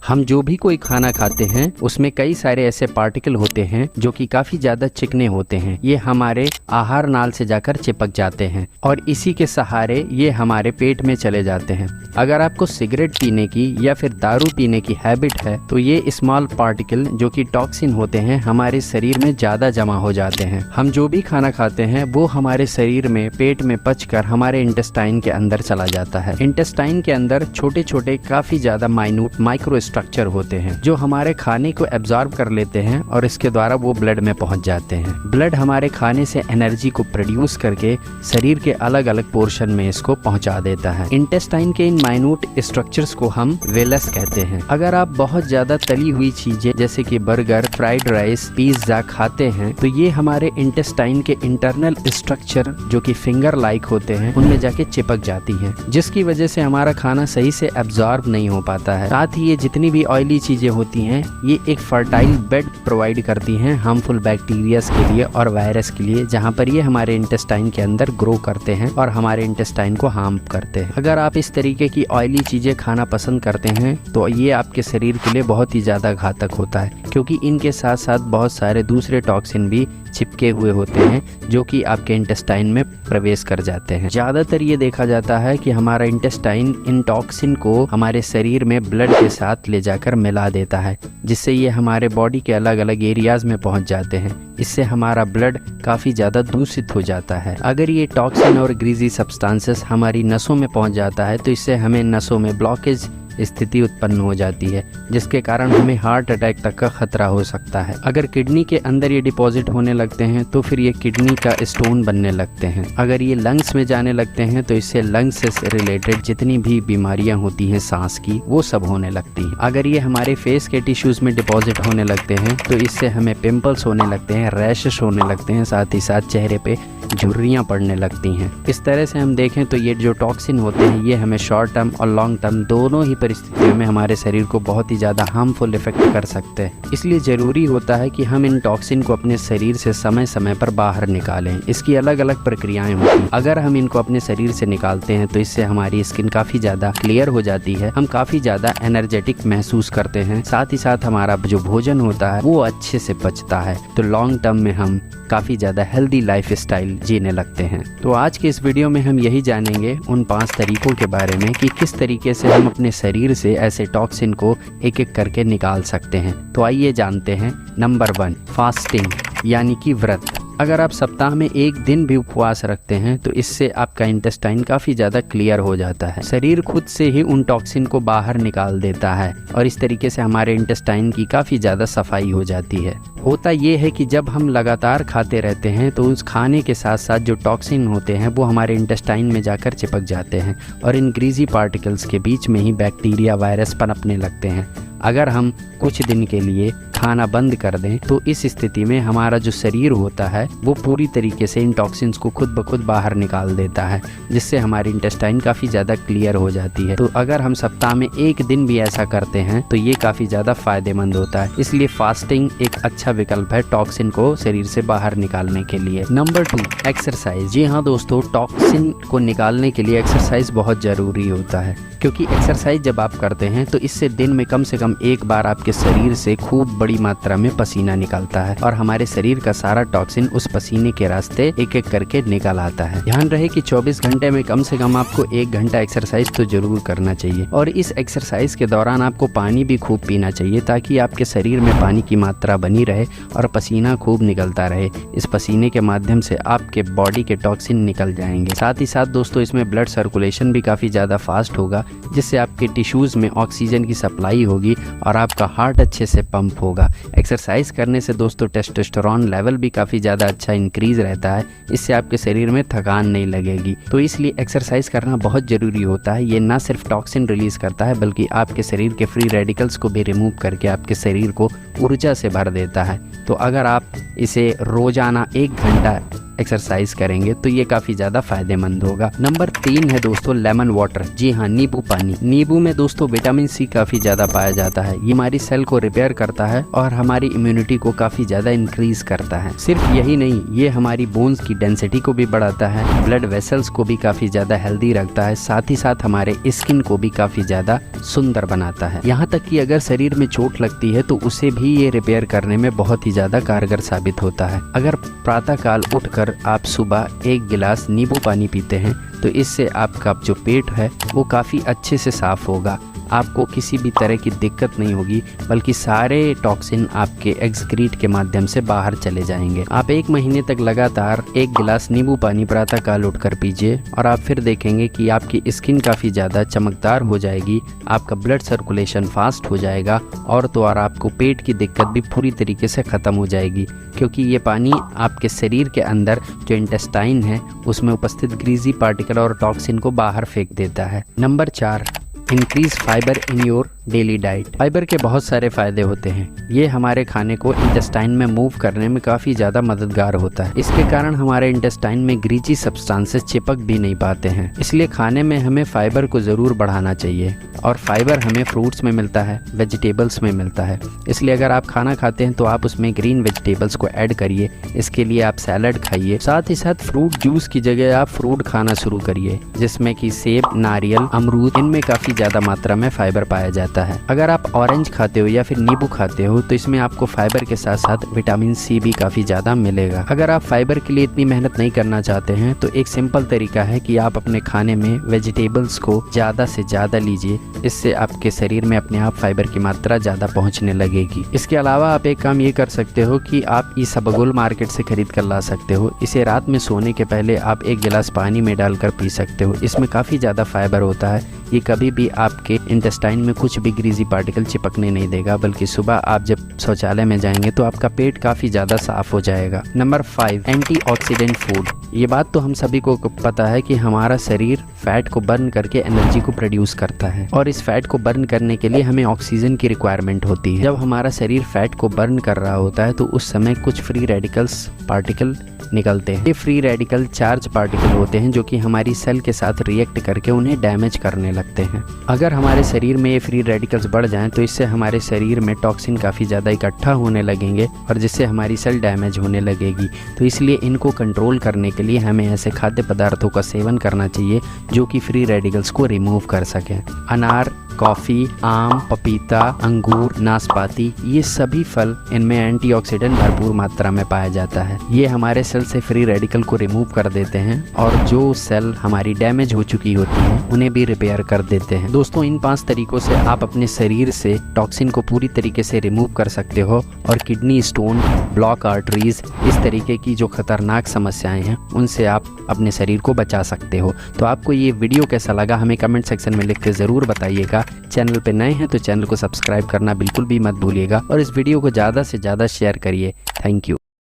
हम जो भी कोई खाना खाते हैं उसमें कई सारे ऐसे पार्टिकल होते हैं जो कि काफी ज्यादा चिकने होते हैं। ये हमारे आहार नाल से जाकर चिपक जाते हैं और इसी के सहारे ये हमारे पेट में चले जाते हैं। अगर आपको सिगरेट पीने की या फिर दारू पीने की हैबिट है तो ये स्मॉल पार्टिकल जो कि टॉक्सिन होते हैं हमारे शरीर में ज्यादा जमा हो जाते हैं। हम जो भी खाना खाते हैं वो हमारे शरीर में पेट में पचकर हमारे इंटेस्टाइन के अंदर चला जाता है। इंटेस्टाइन के अंदर छोटे छोटे काफी ज्यादा माइन्यूट माइक्रो स्ट्रक्चर होते हैं जो हमारे खाने को एब्जॉर्ब कर लेते हैं और इसके द्वारा वो ब्लड में पहुंच जाते हैं। ब्लड हमारे खाने से एनर्जी को प्रोड्यूस करके शरीर के अलग अलग पोर्शन में इसको पहुंचा देता है। इंटेस्टाइन के इन माइन्यूट स्ट्रक्चर्स को हम वेलस कहते हैं। अगर आप बहुत ज्यादा तली हुई चीजें जैसे कि बर्गर, फ्राइड राइस, पिज्जा खाते हैं तो ये हमारे इंटेस्टाइन के इंटरनल स्ट्रक्चर जो कि फिंगर लाइक होते हैं उनमें जाके चिपक जाती हैं, जिसकी वजह से हमारा खाना सही से एब्जॉर्ब नहीं हो पाता है। साथ ही ये जितनी भी ऑयली चीजें होती हैं ये एक फर्टाइल बेड प्रोवाइड करती हैं हार्मफुल बैक्टीरियाज के लिए और वायरस के लिए, जहां पर ये हमारे इंटेस्टाइन के अंदर ग्रो करते हैं और हमारे इंटेस्टाइन को हार्म करते हैं। अगर आप इस तरीके की ऑयली चीजें खाना पसंद करते हैं तो ये आपके शरीर के लिए बहुत ही ज्यादा घातक होता है, क्योंकि इनके साथ साथ बहुत सारे दूसरे टॉक्सिन भी चिपके हुए होते हैं जो कि आपके इंटेस्टाइन में प्रवेश कर जाते हैं। ज्यादातर ये देखा जाता है कि हमारा इंटेस्टाइन इन टॉक्सिन को हमारे शरीर में ब्लड के साथ ले जाकर मिला देता है, जिससे ये हमारे बॉडी के अलग अलग एरियाज में पहुंच जाते हैं। इससे हमारा ब्लड काफी ज्यादा दूषित हो जाता है। अगर ये टॉक्सिन और ग्रीजी सब्सटेंसेस हमारी नसों में पहुंच जाता है तो इससे हमें नसों में ब्लॉकेज स्थिति उत्पन्न हो जाती है, जिसके कारण हमें हार्ट अटैक तक का खतरा हो सकता है। अगर किडनी के अंदर ये डिपॉजिट होने लगते हैं तो फिर ये किडनी का स्टोन बनने लगते हैं। अगर ये लंग्स में जाने लगते हैं तो इससे लंग्स से रिलेटेड जितनी भी बीमारियां होती हैं सांस की वो सब होने लगती हैं। अगर ये हमारे फेस के टिश्यूज में डिपॉजिट होने लगते हैं तो इससे हमें पिंपल्स होने लगते हैं, रैशेस होने लगते हैं, साथ ही साथ चेहरे पे झुर्रियां पड़ने लगती हैं। इस तरह से हम देखें तो ये जो टॉक्सिन होते हैं ये हमें शॉर्ट टर्म और लॉन्ग टर्म दोनों ही परिस्थितियों में हमारे शरीर को बहुत ही ज़्यादा हार्मफुल इफेक्ट कर सकते हैं। इसलिए ज़रूरी होता है कि हम इन टॉक्सिन को अपने शरीर से समय समय पर बाहर निकालें। इसकी अलग अलग प्रक्रियाएं होती हैं। अगर हम इनको अपने शरीर से निकालते हैं तो इससे हमारी स्किन काफ़ी ज़्यादा क्लियर हो जाती है, हम काफ़ी ज़्यादा एनर्जेटिक महसूस करते हैं, साथ ही साथ हमारा जो भोजन होता है वो अच्छे से पचता है, तो लॉन्ग टर्म में हम काफ़ी ज़्यादा हेल्दी लाइफ स्टाइल जीने लगते हैं। तो आज के इस वीडियो में हम यही जानेंगे उन 5 तरीकों के बारे में कि किस तरीके से हम अपने शरीर से ऐसे टॉक्सिन को एक एक करके निकाल सकते हैं। तो आइए जानते हैं। नंबर 1, फास्टिंग यानी कि व्रत। अगर आप सप्ताह में एक दिन भी उपवास रखते हैं तो इससे आपका इंटेस्टाइन काफ़ी ज़्यादा क्लियर हो जाता है। शरीर खुद से ही उन टॉक्सिन को बाहर निकाल देता है और इस तरीके से हमारे इंटेस्टाइन की काफ़ी ज़्यादा सफाई हो जाती है। होता ये है कि जब हम लगातार खाते रहते हैं तो उस खाने के साथ साथ जो टॉक्सिन होते हैं वो हमारे इंटेस्टाइन में जाकर चिपक जाते हैं और इन ग्रीजी पार्टिकल्स के बीच में ही बैक्टीरिया, वायरस पनपने लगते हैं। अगर हम कुछ दिन के लिए खाना बंद कर दें तो इस स्थिति में हमारा जो शरीर होता है वो पूरी तरीके से इन टॉक्सिन्स को खुद ब खुद बाहर निकाल देता है, जिससे हमारी इंटेस्टाइन काफ़ी ज़्यादा क्लियर हो जाती है। तो अगर हम सप्ताह में एक दिन भी ऐसा करते हैं तो ये काफ़ी ज़्यादा फायदेमंद होता है। इसलिए फास्टिंग एक अच्छा विकल्प है टॉक्सिन को शरीर से बाहर निकालने के लिए। Number 2, exercise. जी हाँ दोस्तों, टॉक्सिन को निकालने के लिए एक्सरसाइज बहुत ज़रूरी होता है, क्योंकि एक्सरसाइज जब आप करते हैं तो इससे दिन में कम से कम एक बार आपके शरीर से खूब बड़ी मात्रा में पसीना निकलता है और हमारे शरीर का सारा टॉक्सिन उस पसीने के रास्ते एक एक करके निकल आता है। ध्यान रहे कि 24 घंटे में कम से कम आपको 1 घंटा एक्सरसाइज तो जरूर करना चाहिए और इस एक्सरसाइज के दौरान आपको पानी भी खूब पीना चाहिए ताकि आपके शरीर में पानी की मात्रा बनी रहे और पसीना खूब निकलता रहे। इस पसीने के माध्यम से आपके बॉडी के टॉक्सिन निकल जाएंगे। साथ ही साथ दोस्तों इसमें ब्लड सर्कुलेशन भी काफ़ी ज़्यादा फास्ट होगा, जिससे आपके टिश्यूज़ में ऑक्सीजन की सप्लाई होगी और आपका हार्ट अच्छे से पंप होगा। एक्सरसाइज करने से दोस्तों टेस्टोस्टेरोन लेवल भी काफ़ी ज़्यादा अच्छा इंक्रीज रहता है, इससे आपके शरीर में थकान नहीं लगेगी। तो इसलिए एक्सरसाइज करना बहुत ज़रूरी होता है। ये ना सिर्फ टॉक्सिन रिलीज करता है बल्कि आपके शरीर के फ्री रेडिकल्स को भी रिमूव करके आपके शरीर को ऊर्जा से भर देता है। तो अगर आप इसे रोज़ाना 1 घंटा एक्सरसाइज करेंगे तो ये काफी ज्यादा फायदेमंद होगा। नंबर 3 है दोस्तों लेमन वाटर। जी हाँ, नींबू पानी। नींबू में दोस्तों विटामिन सी काफी ज्यादा पाया जाता है। ये हमारी सेल को रिपेयर करता है और हमारी इम्यूनिटी को काफी ज्यादा इंक्रीज करता है। सिर्फ यही नहीं, ये हमारी बोन्स की डेंसिटी को भी बढ़ाता है, ब्लड वेसल्स को भी काफी ज्यादा हेल्दी रखता है, साथ ही साथ हमारे स्किन को भी काफी ज्यादा सुंदर बनाता है। यहाँ तक कि अगर शरीर में चोट लगती है तो उसे भी ये रिपेयर करने में बहुत ही ज्यादा कारगर साबित होता है। अगर प्रातः काल उठकर आप सुबह 1 गिलास नींबू पानी पीते हैं तो इससे आपका जो पेट है वो काफी अच्छे से साफ होगा। आपको किसी भी तरह की दिक्कत नहीं होगी, बल्कि सारे टॉक्सिन आपके एक्सक्रीट के माध्यम से बाहर चले जाएंगे। आप 1 महीने तक लगातार 1 गिलास नींबू पानी प्रातः काल उठकर पीजिए और आप फिर देखेंगे कि आपकी स्किन काफ़ी ज़्यादा चमकदार हो जाएगी, आपका ब्लड सर्कुलेशन फास्ट हो जाएगा और तो और आपको पेट की दिक्कत भी पूरी तरीके से ख़त्म हो जाएगी, क्योंकि ये पानी आपके शरीर के अंदर जो इंटेस्टाइन है उसमें उपस्थित ग्रीजी पार्टिकल और टॉक्सिन को बाहर फेंक देता है। Number 4, increase fibre in your daily diet. Fibre के बहुत सारे फायदे होते हैं। ये हमारे खाने को इंटेस्टाइन में मूव करने में काफ़ी ज़्यादा मददगार होता है। इसके कारण हमारे इंटेस्टाइन में ग्रीची सब्सटेंसेस चिपक भी नहीं पाते हैं। इसलिए खाने में हमें फाइबर को ज़रूर बढ़ाना चाहिए और फाइबर हमें फ्रूट्स में मिलता है, वेजिटेबल्स में मिलता है। इसलिए अगर आप खाना खाते हैं तो आप उसमें ग्रीन वेजिटेबल्स को ऐड करिए। इसके लिए आप सैलड खाइए, साथ ही साथ फ्रूट जूस की जगह आप फ्रूट खाना शुरू करिए, जिसमें कि सेब, नारियल, अमरूद, इनमें काफ़ी ज़्यादा मात्रा में फाइबर पाया जाता है। अगर आप ऑरेंज खाते हो या फिर नींबू खाते हो तो इसमें आपको फाइबर के साथ साथ विटामिन सी भी काफी ज्यादा मिलेगा। अगर आप फाइबर के लिए इतनी मेहनत नहीं करना चाहते हैं तो एक सिंपल तरीका है कि आप अपने खाने में वेजिटेबल्स को ज्यादा से ज्यादा लीजिए। इससे आपके शरीर में अपने आप फाइबर की मात्रा ज्यादा पहुंचने लगेगी। इसके अलावा आप एक काम ये कर सकते हो कि आप इसबगोल मार्केट से खरीद कर ला सकते हो। इसे रात में सोने के पहले आप 1 गिलास पानी में डालकर पी सकते हो। इसमें काफी ज्यादा फाइबर होता है। ये कभी भी आपके इंटेस्टाइन में कुछ भी ग्रीजी पार्टिकल चिपकने नहीं देगा, बल्कि सुबह आप जब शौचालय में जाएंगे तो आपका पेट काफ़ी ज़्यादा साफ हो जाएगा। Number 5, antioxidant food. ये बात तो हम सभी को पता है कि हमारा शरीर फैट को बर्न करके एनर्जी को प्रोड्यूस करता है और इस फैट को बर्न करने के लिए हमें ऑक्सीजन की रिक्वायरमेंट होती है। जब हमारा शरीर फैट को बर्न कर रहा होता है तो उस समय कुछ फ्री रेडिकल्स पार्टिकल निकलते हैं। ये फ्री रेडिकल चार्ज पार्टिकल होते हैं जो कि हमारी सेल के साथ रिएक्ट करके उन्हें डैमेज करने लगते हैं। अगर हमारे शरीर में ये फ्री रेडिकल्स बढ़ जाएं तो इससे हमारे शरीर में टॉक्सिन काफ़ी ज़्यादा इकट्ठा होने लगेंगे और जिससे हमारी सेल डैमेज होने लगेगी। तो इसलिए इनको कंट्रोल करने के लिए हमें ऐसे खाद्य पदार्थों का सेवन करना चाहिए जो कि फ्री रेडिकल्स को रिमूव कर सकें। अनार, कॉफ़ी, आम, पपीता, अंगूर, नाशपाती, ये सभी फल, इनमें एंटीऑक्सीडेंट भरपूर मात्रा में पाया जाता है। ये हमारे सेल से फ्री रेडिकल को रिमूव कर देते हैं और जो सेल हमारी डैमेज हो चुकी होती हैं उन्हें भी रिपेयर कर देते हैं। दोस्तों, इन 5 तरीकों से आप अपने शरीर से टॉक्सिन को पूरी तरीके से रिमूव कर सकते हो और किडनी स्टोन, ब्लॉक आर्टरीज, इस तरीके की जो खतरनाक समस्याएं हैं उनसे आप अपने शरीर को बचा सकते हो। तो आपको ये वीडियो कैसा लगा हमें कमेंट सेक्शन में लिख के ज़रूर बताइएगा। चैनल पे नए हैं तो चैनल को सब्सक्राइब करना बिल्कुल भी मत भूलिएगा और इस वीडियो को ज़्यादा से ज़्यादा शेयर करिए। Thank you.